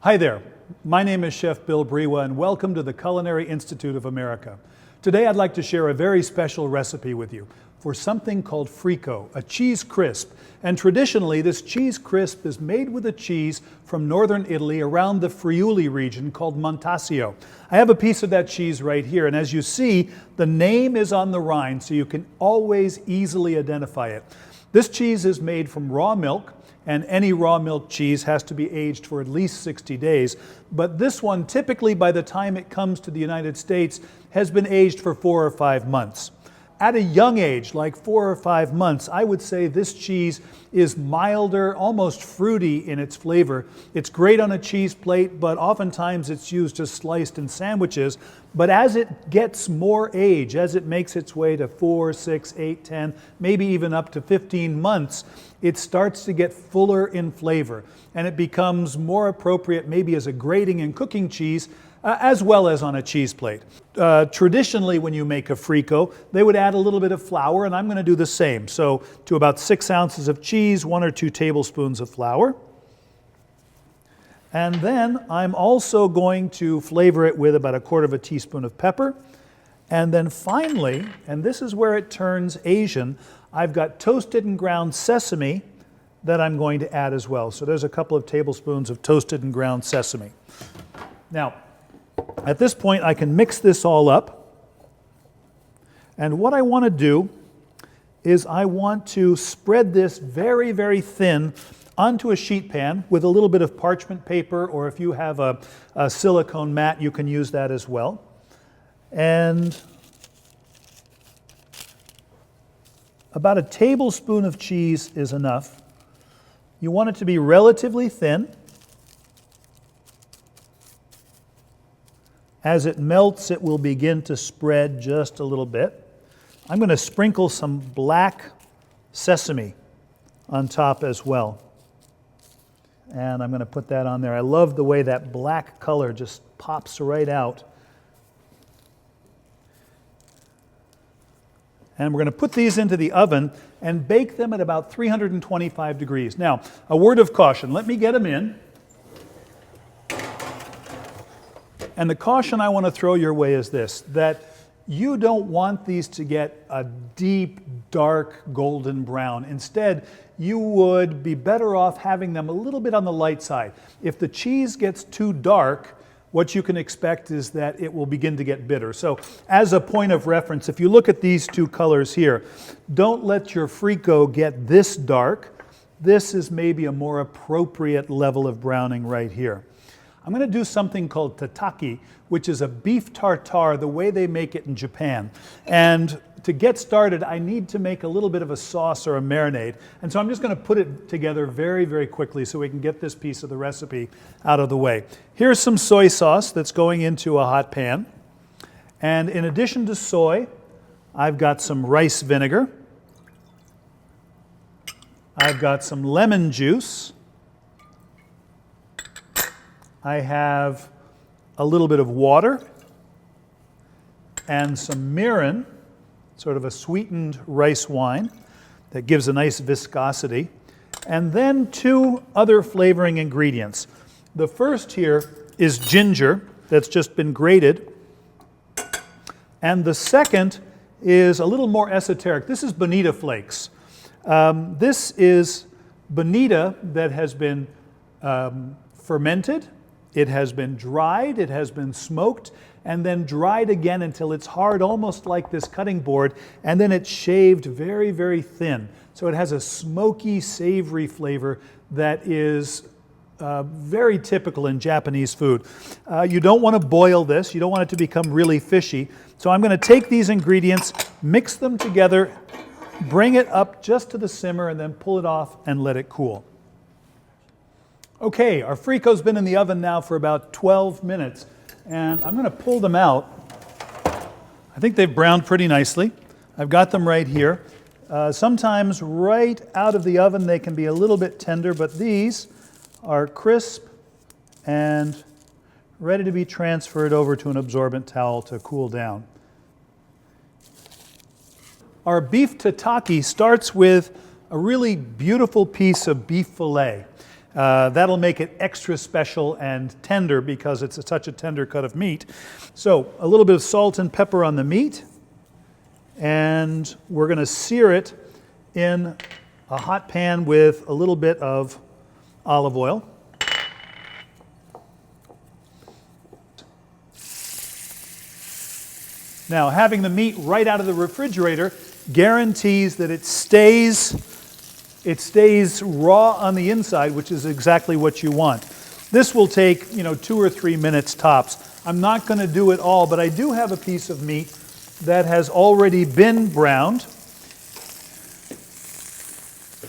Hi there, my name is Chef Bill Briwa and welcome to the Culinary Institute of America. Today I'd like to share a very special recipe with you for something called Frico, a cheese crisp. And traditionally this cheese crisp is made with a cheese from northern Italy around the Friuli region called Montasio. I have a piece of that cheese right here, and as you see, the name is on the rind so you can always easily identify it. This cheese is made from raw milk, and any raw milk cheese has to be aged for at least 60 days. But this one, typically by the time it comes to the United States, has been aged for 4 or 5 months. At a young age, like 4 or 5 months, I would say this cheese is milder, almost fruity in its flavor. It's great on a cheese plate, but oftentimes it's used just sliced in sandwiches. But as it gets more age, as it makes its way to 4, 6, 8, 10, maybe even up to 15 months, it starts to get fuller in flavor, and it becomes more appropriate maybe as a grating and cooking cheese, as well as on a cheese plate. Traditionally, when you make a Frico, they would add a little bit of flour, and I'm going to do the same. So to about 6 ounces of cheese, 1 or 2 tablespoons of flour. And then I'm also going to flavor it with about 1/4 teaspoon of pepper. And then finally, and this is where it turns Asian, I've got toasted and ground sesame that I'm going to add as well. So there's a couple of tablespoons of toasted and ground sesame. Now, at this point, I can mix this all up. And what I want to do is I want to spread this very, very thin onto a sheet pan with a little bit of parchment paper, or if you have a silicone mat, you can use that as well. And about a tablespoon of cheese is enough. You want it to be relatively thin. As it melts, it will begin to spread just a little bit. I'm going to sprinkle some black sesame on top as well. And I'm going to put that on there. I love the way that black color just pops right out. And we're going to put these into the oven and bake them at about 325 degrees. Now, a word of caution. Let me get them in. And the caution I want to throw your way is this, that you don't want these to get a deep, dark, golden brown. Instead, you would be better off having them a little bit on the light side. If the cheese gets too dark, what you can expect is that it will begin to get bitter. So as a point of reference, if you look at these two colors here, don't let your Frico get this dark. This is maybe a more appropriate level of browning right here. I'm going to do something called Tataki, which is a beef tartare, the way they make it in Japan. And to get started, I need to make a little bit of a sauce or a marinade. And so I'm just going to put it together very, very quickly so we can get this piece of the recipe out of the way. Here's some soy sauce that's going into a hot pan. And in addition to soy, I've got some rice vinegar. I've got some lemon juice. I have a little bit of water and some mirin, sort of a sweetened rice wine that gives a nice viscosity, and then 2 other flavoring ingredients. The first here is ginger that's just been grated, and the second is a little more esoteric. This is Bonito Flakes. This is bonita that has been fermented. It has been dried, it has been smoked, and then dried again until it's hard, almost like this cutting board, and then it's shaved very, very thin. So it has a smoky, savory flavor that is very typical in Japanese food. You don't want to boil this, you don't want it to become really fishy. So I'm going to take these ingredients, mix them together, bring it up just to the simmer, and then pull it off and let it cool. Okay, our Frico's been in the oven now for about 12 minutes, and I'm going to pull them out. I think they've browned pretty nicely. I've got them right here. Sometimes right out of the oven they can be a little bit tender, but these are crisp and ready to be transferred over to an absorbent towel to cool down. Our beef tataki starts with a really beautiful piece of beef fillet. That'll make it extra special and tender because it's such a tender cut of meat. So a little bit of salt and pepper on the meat, and we're going to sear it in a hot pan with a little bit of olive oil. Now, having the meat right out of the refrigerator guarantees that it stays raw on the inside, which is exactly what you want. This will take, 2 or 3 minutes tops. I'm not going to do it all, but I do have a piece of meat that has already been browned.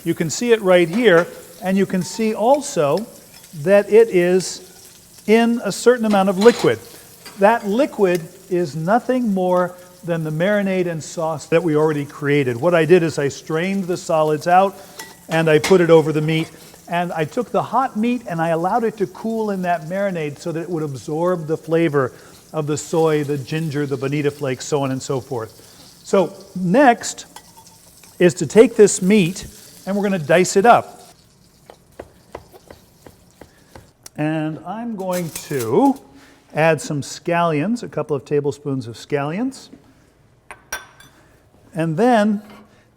You can see it right here, and you can see also that it is in a certain amount of liquid. That liquid is nothing more than the marinade and sauce that we already created. What I did is I strained the solids out and I put it over the meat, and I took the hot meat and I allowed it to cool in that marinade so that it would absorb the flavor of the soy, the ginger, the bonito flakes, so on and so forth. So next is to take this meat and we're going to dice it up. And I'm going to add some scallions, a couple of tablespoons of scallions. And then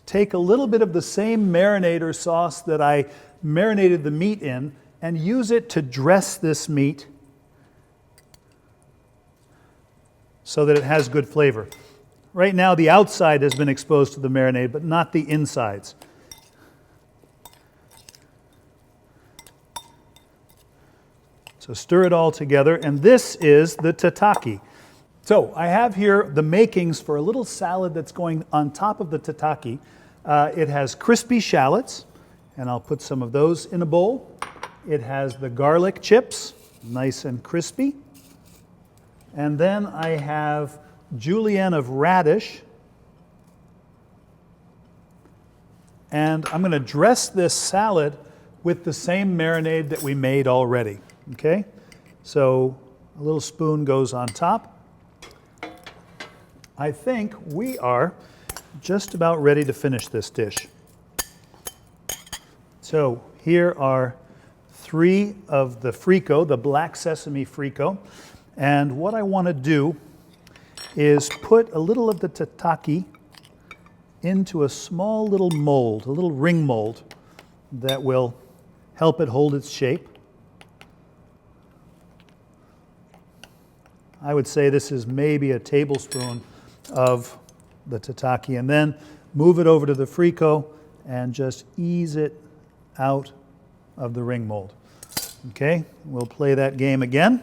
take a little bit of the same marinade or sauce that I marinated the meat in and use it to dress this meat so that it has good flavor. Right now the outside has been exposed to the marinade, but not the insides. So stir it all together, and this is the tataki. So I have here the makings for a little salad that's going on top of the tataki. It has crispy shallots, and I'll put some of those in a bowl. It has the garlic chips, nice and crispy. And then I have julienne of radish. And I'm going to dress this salad with the same marinade that we made already. Okay, so a little spoon goes on top. I think we are just about ready to finish this dish. So here are 3 of the Frico, the black sesame Frico. And what I want to do is put a little of the tataki into a small little mold, a little ring mold that will help it hold its shape. I would say this is maybe a tablespoon of the tataki, and then move it over to the Frico and just ease it out of the ring mold. Okay, we'll play that game again.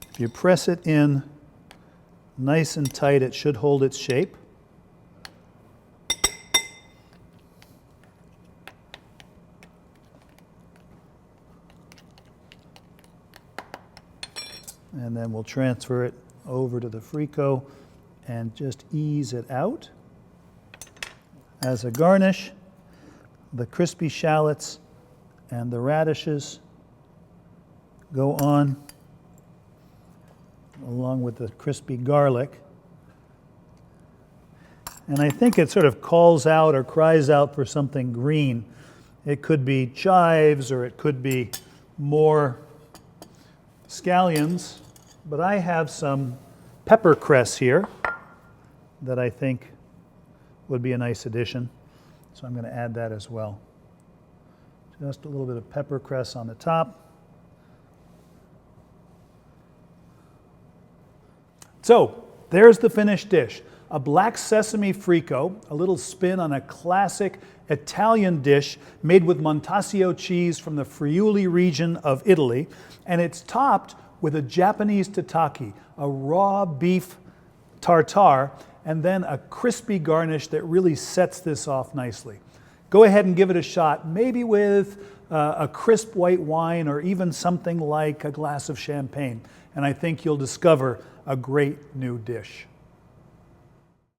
If you press it in nice and tight, it should hold its shape. And then we'll transfer it over to the Frico and just ease it out. As a garnish, the crispy shallots and the radishes go on along with the crispy garlic. And I think it sort of calls out or cries out for something green. It could be chives or it could be more scallions, but I have some peppercress here that I think would be a nice addition. So I'm going to add that as well. Just a little bit of peppercress on the top. So there's the finished dish. A black sesame Frico, a little spin on a classic Italian dish made with Montasio cheese from the Friuli region of Italy, and it's topped with a Japanese tataki, a raw beef tartare, and then a crispy garnish that really sets this off nicely. Go ahead and give it a shot, maybe with a crisp white wine or even something like a glass of champagne, and I think you'll discover a great new dish.